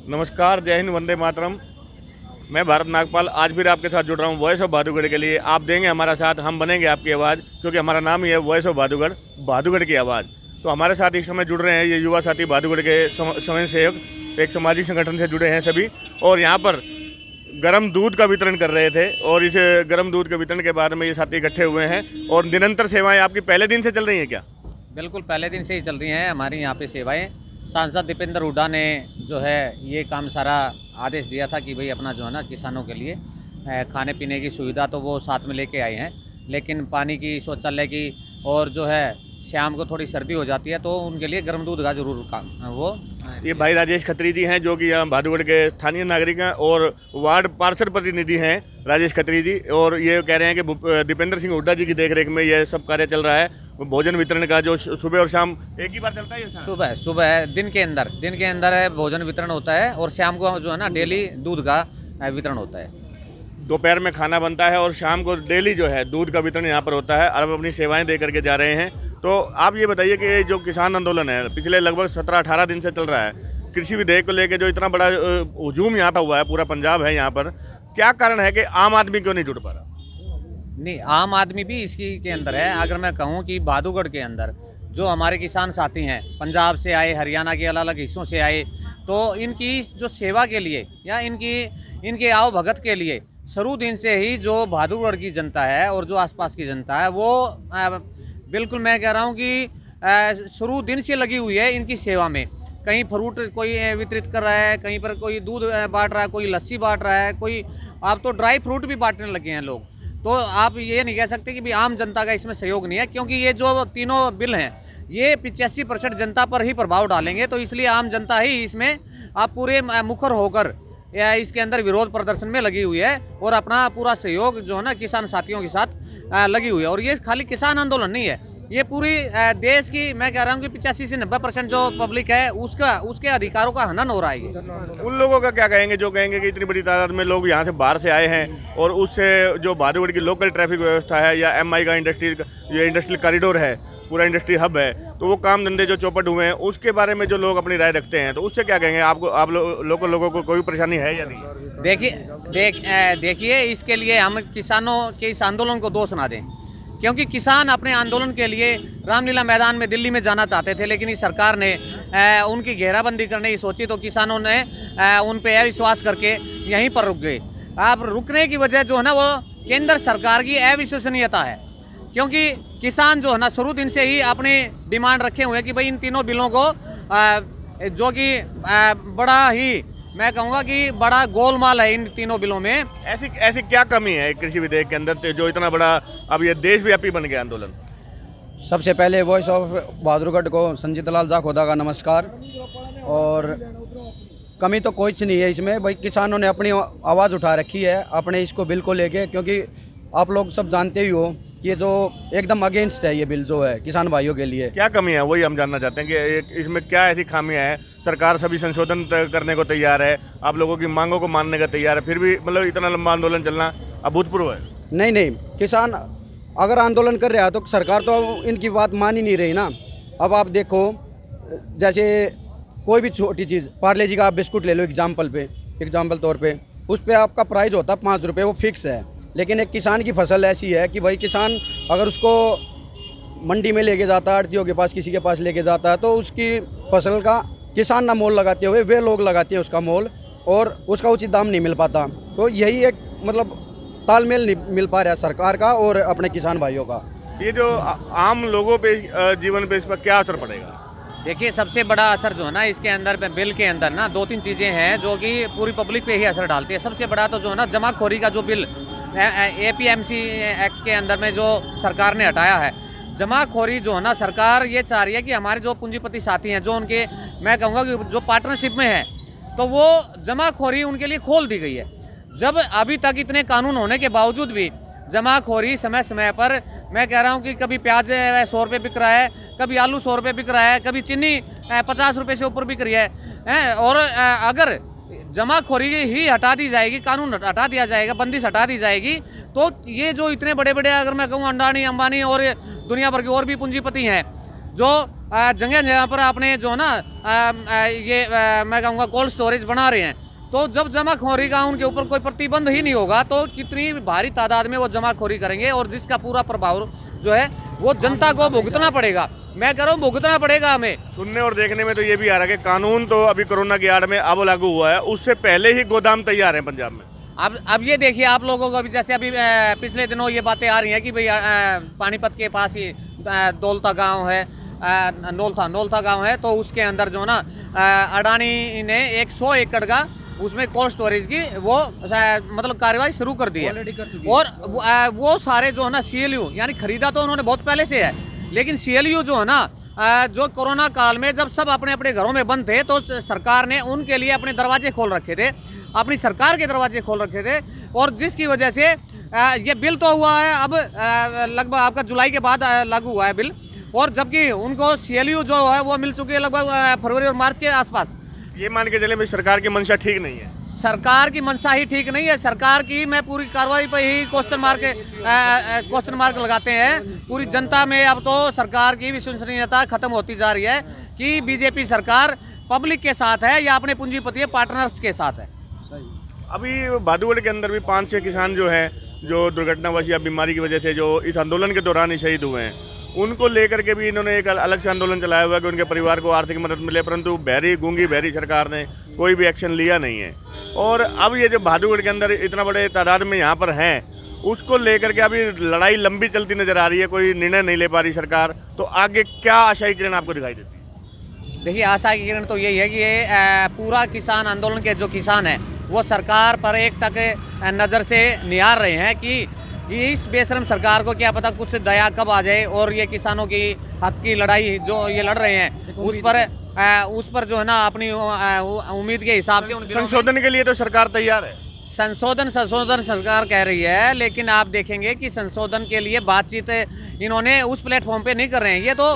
नमस्कार, जय हिंद, वंदे मातरम। मैं भारत नागपाल आज फिर आपके साथ जुड़ रहा हूँ वॉइस ऑफ भादुगढ़ के लिए। आप देंगे हमारा साथ, हम बनेंगे आपकी आवाज़, क्योंकि हमारा नाम ही है वॉइस ऑफ भादुगढ़, भादुगढ़ की आवाज़। तो हमारे साथ इस समय जुड़ रहे हैं ये युवा साथी भादुगढ़ के स्वयं सेवक, एक सामाजिक संगठन से जुड़े हैं सभी, और यहाँ पर गर्म दूध का वितरण कर रहे थे। और इस गर्म दूध के वितरण के बाद में ये साथी इकट्ठे हुए हैं। और निरंतर सेवाएँ आपकी पहले दिन से चल रही हैं क्या? बिल्कुल, पहले दिन से ही चल रही हैं हमारी यहाँ पे सेवाएं। सांसद दीपेंद्र हुड्डा ने जो है ये काम सारा आदेश दिया था कि भाई अपना जो है ना किसानों के लिए खाने पीने की सुविधा तो वो साथ में लेके आए हैं, लेकिन पानी की, शौचालय की, और जो है शाम को थोड़ी सर्दी हो जाती है तो उनके लिए गर्म दूध का जरूर काम वो। ये भाई राजेश खत्री जी हैं, जो कि यहाँ भादुगढ़ के स्थानीय नागरिक हैं और वार्ड पार्षद प्रतिनिधि हैं राजेश खत्री जी। और ये कह रहे हैं कि दीपेंद्र सिंह हुड्डा जी की देखरेख में यह सब कार्य चल रहा है। भोजन वितरण का जो सुबह और शाम एक ही बार चलता है। सुबह दिन के अंदर है भोजन वितरण होता है, और शाम को जो है ना डेली दूध का वितरण होता है। दोपहर में खाना बनता है और शाम को डेली जो है दूध का वितरण यहाँ पर होता है। और अब अपनी सेवाएं दे करके जा रहे हैं। तो आप ये बताइए कि जो किसान आंदोलन है पिछले लगभग 17-18 दिन से चल रहा है, कृषि विधेयक को लेकर जो इतना बड़ा हुजूम यहाँ पर हुआ है, पूरा पंजाब है यहाँ पर, क्या कारण है कि आम आदमी क्यों नहीं जुड़ पा रहा? नहीं, आम आदमी भी इसकी के अंदर है। अगर मैं कहूँ कि भादुगढ़ के अंदर जो हमारे किसान साथी हैं, पंजाब से आए, हरियाणा के अलग अलग हिस्सों से आए, तो इनकी जो सेवा के लिए या इनके आओ भगत के लिए शुरू दिन से ही जो भादुगढ़ की जनता है और जो आसपास की जनता है वो बिल्कुल मैं कह रहा हूँ कि शुरू दिन से लगी हुई है इनकी सेवा में। कहीं फ्रूट कोई वितरित कर रहा है, कहीं पर कोई दूध बांट रहा है, कोई लस्सी बांट रहा है, कोई अब तो ड्राई फ्रूट भी बांटने लगे हैं लोग। तो आप ये नहीं कह सकते कि भी आम जनता का इसमें सहयोग नहीं है, क्योंकि ये जो तीनों बिल हैं ये 85% जनता पर ही प्रभाव डालेंगे। तो इसलिए आम जनता ही इसमें आप पूरे मुखर होकर या इसके अंदर विरोध प्रदर्शन में लगी हुई है और अपना पूरा सहयोग जो है ना किसान साथियों के साथ लगी हुई है। और ये खाली किसान आंदोलन नहीं है, ये पूरी देश की मैं कह रहा हूँ कि 85 से 90% जो पब्लिक है उसके अधिकारों का हनन हो रहा है। उन लोगों का क्या कहेंगे जो कहेंगे कि इतनी बड़ी तादाद में लोग यहाँ से बाहर से आए हैं और उससे जो भादुगढ़ की लोकल ट्रैफिक व्यवस्था है या एमआई का इंडस्ट्रियल कॉरिडोर है, पूरा इंडस्ट्री हब है, तो वो काम धंधे जो चौपट हुए हैं उसके बारे में जो लोग अपनी राय रखते हैं, तो उससे क्या कहेंगे? आप लोगों को कोई परेशानी है या नहीं? देखिए इसके लिए हम किसानों के इस आंदोलन को दोष ना दें, क्योंकि किसान अपने आंदोलन के लिए रामलीला मैदान में दिल्ली में जाना चाहते थे, लेकिन इस सरकार ने उनकी घेराबंदी करने की सोची तो किसानों ने उन पर अविश्वास करके यहीं पर रुक गए। अब रुकने की वजह जो है ना वो केंद्र सरकार की अविश्वसनीयता है, क्योंकि किसान जो है ना शुरू दिन से ही अपनी डिमांड रखे हुए हैं कि भाई इन तीनों बिलों को जो कि बड़ा ही मैं कहूँगा कि बड़ा गोलमाल है इन तीनों बिलों में। ऐसी क्या कमी है कृषि विधेयक के अंदर जो इतना बड़ा अब ये देशव्यापी बन गया आंदोलन? सबसे पहले वॉइस ऑफ भादुगढ़ को संजीत लाल जाखोदा का नमस्कार। और कमी तो कुछ नहीं है इसमें, भाई किसानों ने अपनी आवाज़ उठा रखी है अपने इसको बिल को लेके, क्योंकि आप लोग सब जानते ही हो कि ये जो एकदम अगेंस्ट है ये बिल जो है किसान भाइयों के लिए। क्या कमी है वही हम जानना चाहते हैं कि इसमें क्या ऐसी खामियां हैं? सरकार सभी संशोधन करने को तैयार है, आप लोगों की मांगों को मानने का तैयार है, फिर भी मतलब इतना लंबा आंदोलन चलना अभूतपूर्व है। नहीं, किसान अगर आंदोलन कर रहा है तो सरकार तो इनकी बात मान ही नहीं रही ना। अब आप देखो, जैसे कोई भी छोटी चीज़, पार्ले जी का आप बिस्कुट ले लो एग्जाम्पल तौर पर, उस पर आपका प्राइस होता है 5 रुपये, वो फिक्स है। लेकिन एक किसान की फसल ऐसी है कि भाई किसान अगर उसको मंडी में लेके जाता है, आड़तियों के पास किसी के पास लेके जाता है, तो उसकी फसल का किसान ना मोल लगाते हुए वे लोग लगाते हैं उसका मोल, और उसका उचित दाम नहीं मिल पाता। तो यही एक मतलब तालमेल नहीं मिल पा रहा है सरकार का और अपने किसान भाइयों का। ये जो आम लोगों पे जीवन पे इस पर क्या असर पड़ेगा? देखिए सबसे बड़ा असर जो है ना इसके अंदर बिल के अंदर ना 2-3 चीज़ें हैं जो कि पूरी पब्लिक पे ही असर डालती है। सबसे बड़ा तो जो है ना जमाखोरी का जो बिल APMC एक्ट के अंदर में जो सरकार ने हटाया है, जमाखोरी जो है ना सरकार ये चाह रही है कि हमारे जो पूंजीपति साथी हैं जो उनके मैं कहूँगा कि जो पार्टनरशिप में है, तो वो जमाखोरी उनके लिए खोल दी गई है। जब अभी तक इतने कानून होने के बावजूद भी जमाखोरी समय समय पर मैं कह रहा हूँ कि कभी प्याज 100 रुपये बिक रहा है, कभी आलू 100 रुपये बिक रहा है, कभी चीनी 50 रुपये से ऊपर बिक रही है। और अगर जमाखोरी ही हटा दी जाएगी, कानून हटा दिया जाएगा, बंदिश हटा दी जाएगी, तो ये जो इतने बड़े बड़े अगर मैं कहूँ अडानी अंबानी और दुनिया भर के और भी पूंजीपति हैं जो जगह जगह पर अपने जो है ना मैं कहूँगा कोल्ड स्टोरेज बना रहे हैं। तो जब जमाखोरी का उनके ऊपर कोई प्रतिबंध ही नहीं होगा तो कितनी भारी तादाद में वो जमाखोरी करेंगे और जिसका पूरा प्रभाव जो है वो जनता को भुगतना पड़ेगा। मैं कह रहा हूँ भुगतना पड़ेगा हमें। सुनने और देखने में तो ये भी आ रहा है कि कानून तो अभी कोरोना की आड़ में अब लागू हुआ है, उससे पहले ही गोदाम तैयार है पंजाब में। अब ये देखिए आप लोगों को अभी जैसे अभी पिछले दिनों ये बातें आ रही हैं कि भाई पानीपत के पास ही दौलता गांव है, नौलथा गांव है, तो उसके अंदर जो ना अडानी ने 100 एकड़ का उसमें कोल्ड स्टोरेज की वो मतलब कार्यवाही शुरू कर दी है। और वो सारे जो है ना CLU यानी खरीदा तो उन्होंने बहुत पहले से है, लेकिन CLU जो है ना जो कोरोना काल में जब सब अपने अपने घरों में बंद थे तो सरकार ने उनके लिए अपने दरवाजे खोल रखे थे, अपनी सरकार के दरवाजे खोल रखे थे। और जिसकी वजह से ये बिल तो हुआ है अब लगभग आपका जुलाई के बाद लागू हुआ है बिल, और जबकि उनको CLU जो है वो मिल चुकी है लगभग फरवरी और मार्च के आसपास। ये मान के चले भाई सरकार की मंशा ठीक नहीं है, सरकार की मंशा ही ठीक नहीं है। सरकार की मैं पूरी कार्रवाई पर ही क्वेश्चन मार्क लगाते हैं। पूरी जनता में अब तो सरकार की विश्वसनीयता खत्म होती जा रही है कि बीजेपी सरकार पब्लिक के साथ है या अपने पूंजीपति पार्टनर्स के साथ है। अभी भादुगढ़ के अंदर भी 5-6 किसान जो हैं जो दुर्घटनावश या बीमारी की वजह से जो इस आंदोलन के दौरान ही शहीद हुए हैं, उनको लेकर के भी इन्होंने एक अलग से आंदोलन चलाया हुआ है कि उनके परिवार को आर्थिक मदद मिले, परंतु गूंगी बहरी सरकार ने कोई भी एक्शन लिया नहीं है। और अब ये जो भादुगढ़ के अंदर इतना बड़े तादाद में यहाँ पर हैं, उसको लेकर के अभी लड़ाई लंबी चलती नजर आ रही है, कोई निर्णय नहीं ले पा रही सरकार। तो आगे क्या आशाई किरण आपको दिखाई देती है? देखिए आशा की किरण तो यही है कि ये पूरा किसान आंदोलन के जो किसान हैं वो सरकार पर एक तक नज़र से निहार रहे हैं कि इस बेशरम सरकार को क्या पता कुछ दया कब आ जाए और ये किसानों की हक की लड़ाई जो ये लड़ रहे हैं उस पर जो है ना अपनी उम्मीद के हिसाब से संशोधन के लिए तो सरकार तैयार है। संशोधन सरकार कह रही है, लेकिन आप देखेंगे कि संशोधन के लिए बातचीत इन्होंने उस प्लेटफॉर्म पे नहीं कर रहे हैं। ये तो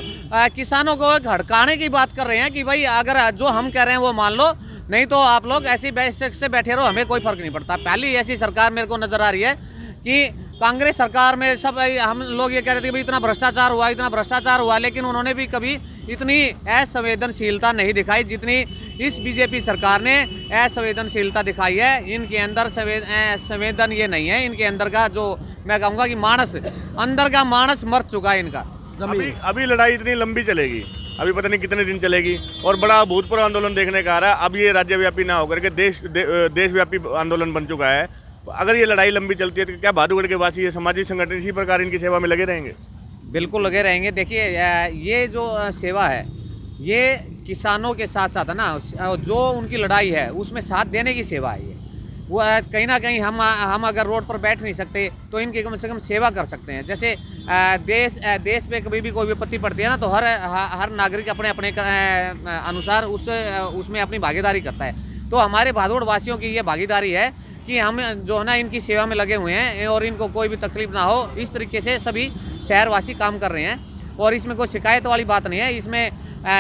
किसानों को हड़काने की बात कर रहे हैं कि भाई अगर जो हम कह रहे हैं वो मान लो, नहीं तो आप लोग ऐसी बैठक से बैठे रहो, हमें कोई फर्क नहीं पड़ता। पहली ऐसी सरकार मेरे को नजर आ रही है कि कांग्रेस सरकार में सब हम लोग ये कह रहे थे कि भाई इतना भ्रष्टाचार हुआ, लेकिन उन्होंने भी कभी इतनी असंवेदनशीलता नहीं दिखाई जितनी इस बीजेपी सरकार ने असंवेदनशीलता दिखाई है। इनके अंदर संवेदन ये नहीं है, इनके अंदर का जो मैं कहूँगा कि अंदर का मानस मर चुका है इनका। अभी लड़ाई इतनी लंबी चलेगी, अभी पता नहीं कितने दिन चलेगी और बड़ा भूतपूर्व आंदोलन देखने का आ रहा है। अब ये राज्यव्यापी ना होकर के देशव्यापी आंदोलन बन चुका है। अगर ये लड़ाई लंबी चलती है तो क्या भादुगढ़ के वासी ये सामाजिक संगठन इसी प्रकार इनकी सेवा में लगे रहेंगे? बिल्कुल लगे रहेंगे। देखिए ये जो सेवा है ये किसानों के साथ साथ है ना, जो उनकी लड़ाई है उसमें साथ देने की सेवा है। ये वो कहीं ना कहीं हम अगर रोड पर बैठ नहीं सकते तो इनकी कम से कम सेवा कर सकते हैं। जैसे देश पे कभी भी कोई विपत्ति पड़ती है ना, तो हर नागरिक अपने अपने अनुसार उसमें अपनी भागीदारी करता है। तो हमारे भादुगढ़ वासियों की ये भागीदारी है कि हम जो है ना इनकी सेवा में लगे हुए हैं और इनको कोई भी तकलीफ ना हो, इस तरीके से सभी शहरवासी काम कर रहे हैं। और इसमें कोई शिकायत वाली बात नहीं है। इसमें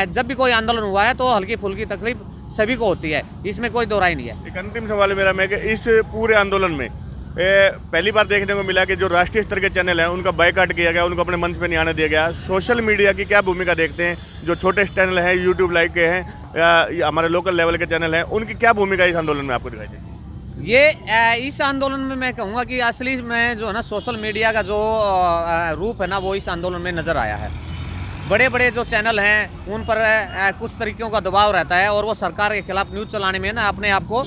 जब भी कोई आंदोलन हुआ है तो हल्की फुल्की तकलीफ सभी को होती है, इसमें कोई दो राय नहीं है। एक अंतिम सवाल है मेरा मैं कि इस पूरे आंदोलन में पहली बार देखने को मिला कि जो राष्ट्रीय स्तर के चैनल हैं उनका बायकॉट किया गया, उनको अपने मंच पे नहीं आने दिया गया। सोशल मीडिया की क्या भूमिका देखते हैं? जो छोटे चैनल हैं, यूट्यूब लाइव के हैं या हमारे लोकल लेवल के चैनल हैं, उनकी क्या भूमिका इस आंदोलन में आपको दिखाई देती है? ये इस आंदोलन में मैं कहूँगा कि असली में जो है ना सोशल मीडिया का जो रूप है ना वो इस आंदोलन में नज़र आया है। बड़े बड़े जो चैनल हैं उन पर कुछ तरीक़ों का दबाव रहता है और वो सरकार के खिलाफ न्यूज़ चलाने में ना अपने आप को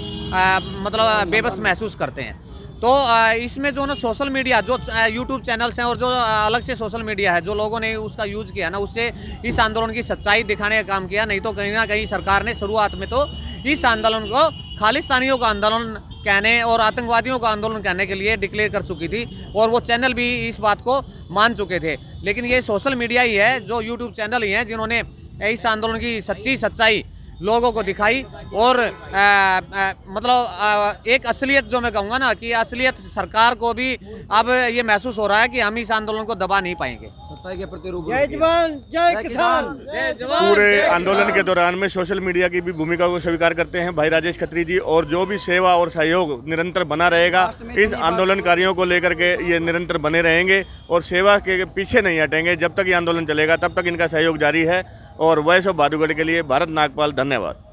मतलब बेबस महसूस करते हैं। तो इसमें जो ना सोशल मीडिया जो यूट्यूब चैनल्स हैं और जो अलग से सोशल मीडिया है जो लोगों ने उसका यूज़ किया ना, उससे इस आंदोलन की सच्चाई दिखाने का काम किया। नहीं तो कहीं ना कहीं सरकार ने शुरुआत में तो इस आंदोलन को खालिस्तानियों का आंदोलन कहने और आतंकवादियों का आंदोलन कहने के लिए डिक्लेयर कर चुकी थी और वो चैनल भी इस बात को मान चुके थे। लेकिन ये सोशल मीडिया ही है, जो यूट्यूब चैनल ही हैं जिन्होंने इस आंदोलन की सच्चाई लोगों को दिखाई और मतलब एक असलियत जो मैं कहूँगा ना कि असलियत सरकार को भी अब ये महसूस हो रहा है कि हम इस आंदोलन को दबा नहीं पाएंगे। सच्चाई के प्रति जय जवान जय किसान। पूरे आंदोलन के दौरान में सोशल मीडिया की भी भूमिका को स्वीकार करते हैं भाई राजेश खत्री जी, और जो भी सेवा और सहयोग निरंतर बना रहेगा, इस आंदोलनकारियों को लेकर के ये निरंतर बने रहेंगे और सेवा के पीछे नहीं हटेंगे। जब तक ये आंदोलन चलेगा तब तक इनका सहयोग जारी है। और वॉइस ऑफ भादुगढ़ के लिए भारत नागपाल, धन्यवाद।